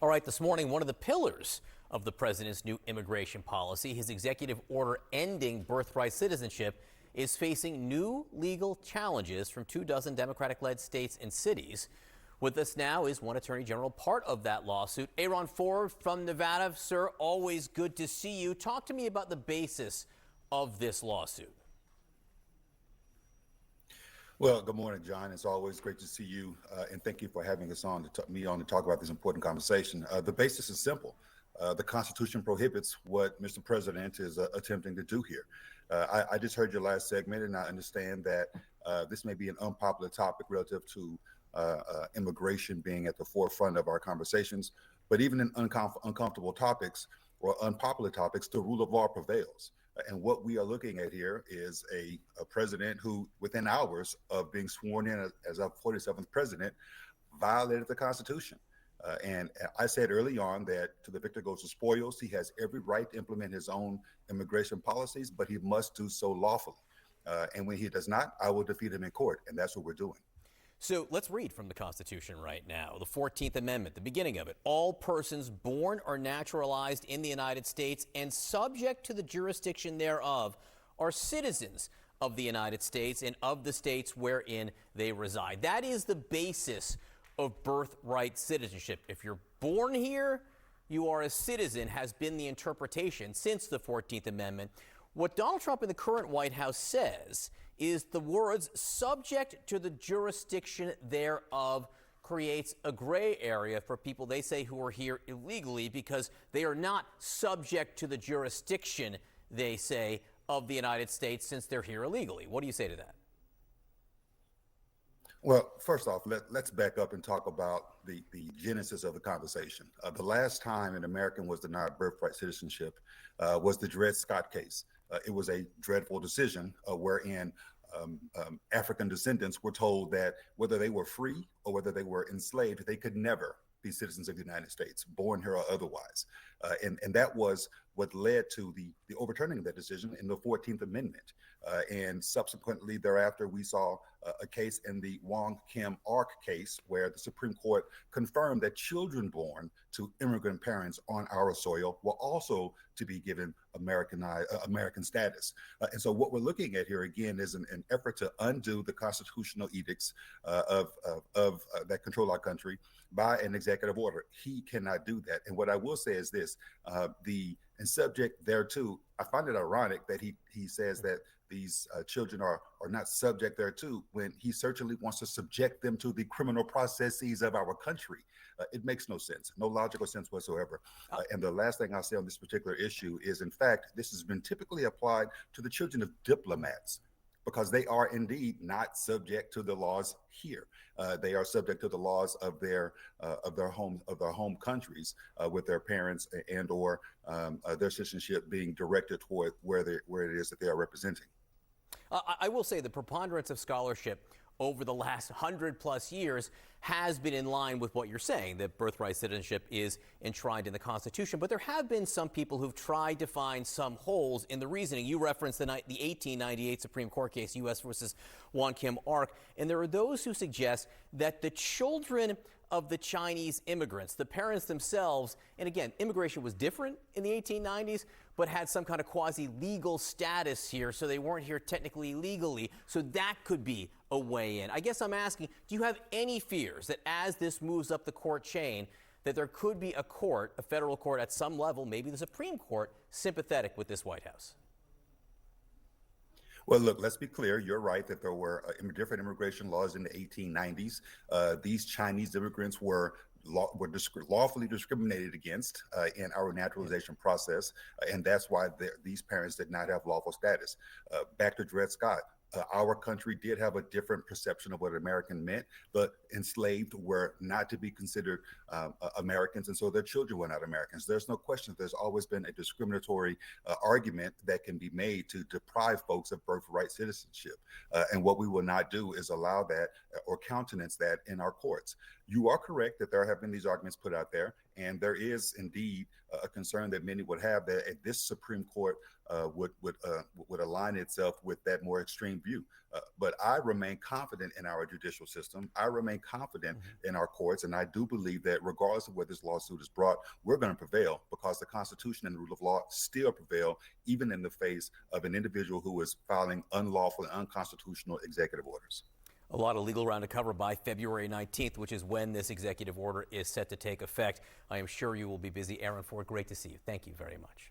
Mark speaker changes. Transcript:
Speaker 1: All right, this morning, one of the pillars of the president's new immigration policy, his executive order ending birthright citizenship, is facing new legal challenges from 24 Democratic-led states and cities. With us now is one attorney general part of that lawsuit, Aaron Ford from Nevada. Sir, always good to see you. Talk to me about the basis of this lawsuit.
Speaker 2: Well, good morning, John. It's always great to see you, and thank you for having us on to talk about this important conversation. The basis is simple. The Constitution prohibits what Mr. President is attempting to do here. I just heard your last segment, and I understand that this may be an unpopular topic relative to immigration being at the forefront of our conversations. But even in uncomfortable topics or unpopular topics, the rule of law prevails. And what we are looking at here is a president who, within hours of being sworn in as our 47th president, violated the Constitution. And I said early on that to the victor goes the spoils. He has every right to implement his own immigration policies, but he must do so lawfully. And when he does not, I will defeat him in court. And that's what we're doing.
Speaker 1: So let's read from the Constitution right now. The 14th Amendment, the beginning of it. All persons born or naturalized in the United States and subject to the jurisdiction thereof are citizens of the United States and of the states wherein they reside. That is the basis of birthright citizenship. If you're born here, you are a citizen, has been the interpretation since the 14th Amendment. What Donald Trump in the current White House says is the words subject to the jurisdiction thereof creates a gray area for people, they say, who are here illegally because they are not subject to the jurisdiction, they say, of the United States since they're here illegally. What do you say to that?
Speaker 2: Well, first off, let's back up and talk about the genesis of the conversation. The last time an American was denied birthright citizenship was the Dred Scott case. It was a dreadful decision wherein African descendants were told that whether they were free or whether they were enslaved, they could never be citizens of the United States, born here or otherwise. And that was what led to the overturning of that decision in the 14th Amendment. And subsequently thereafter, we saw a case in the Wong Kim Ark case where the Supreme Court confirmed that children born to immigrant parents on our soil were also to be given American status. And so what we're looking at here again is an effort to undo the constitutional edicts that control our country by an executive order. He cannot do that. And what I will say is this, and subject thereto, I find it ironic that he says that these children are not subject thereto when he certainly wants to subject them to the criminal processes of our country. It makes no sense, no logical sense whatsoever. And the last thing I'll say on this particular issue is, in fact, this has been typically applied to the children of diplomats, because they are indeed not subject to the laws here. They are subject to the laws of their home countries, with their parents and or their citizenship being directed toward where it is that they are representing.
Speaker 1: I will say the preponderance of scholarship over the last 100+ years has been in line with what you're saying, that birthright citizenship is enshrined in the Constitution. But there have been some people who've tried to find some holes in the reasoning. You referenced the 1898 Supreme Court case, U.S. versus Wong Kim Ark. And there are those who suggest that the children of the Chinese immigrants, the parents themselves, and again, immigration was different in the 1890s, but had some kind of quasi-legal status here, so they weren't here technically legally. So that could be a way in. I guess I'm asking, do you have any fears that as this moves up the court chain, that there could be a court, a federal court at some level, maybe the Supreme Court, sympathetic with this White House?
Speaker 2: Well, look, let's be clear. You're right that there were different immigration laws in the 1890s. These Chinese immigrants were lawfully discriminated against in our naturalization process, and that's why these parents did not have lawful status. Back to Dred Scott. Our country did have a different perception of what American meant, but enslaved were not to be considered Americans, and so their children were not Americans. There's no question there's always been a discriminatory argument that can be made to deprive folks of birthright citizenship. And what we will not do is allow that or countenance that in our courts. you are correct that there have been these arguments put out there, and there is indeed a concern that many would have that this Supreme Court would align itself with that more extreme view. But I remain confident in our judicial system. I remain confident in our courts, and I do believe that regardless of where this lawsuit is brought, we're going to prevail because the Constitution and the rule of law still prevail, even in the face of an individual who is filing unlawful and unconstitutional executive orders.
Speaker 1: A lot of legal ground to cover by February 19th, which is when this executive order is set to take effect. I am sure you will be busy. Aaron Ford, great to see you. Thank you very much.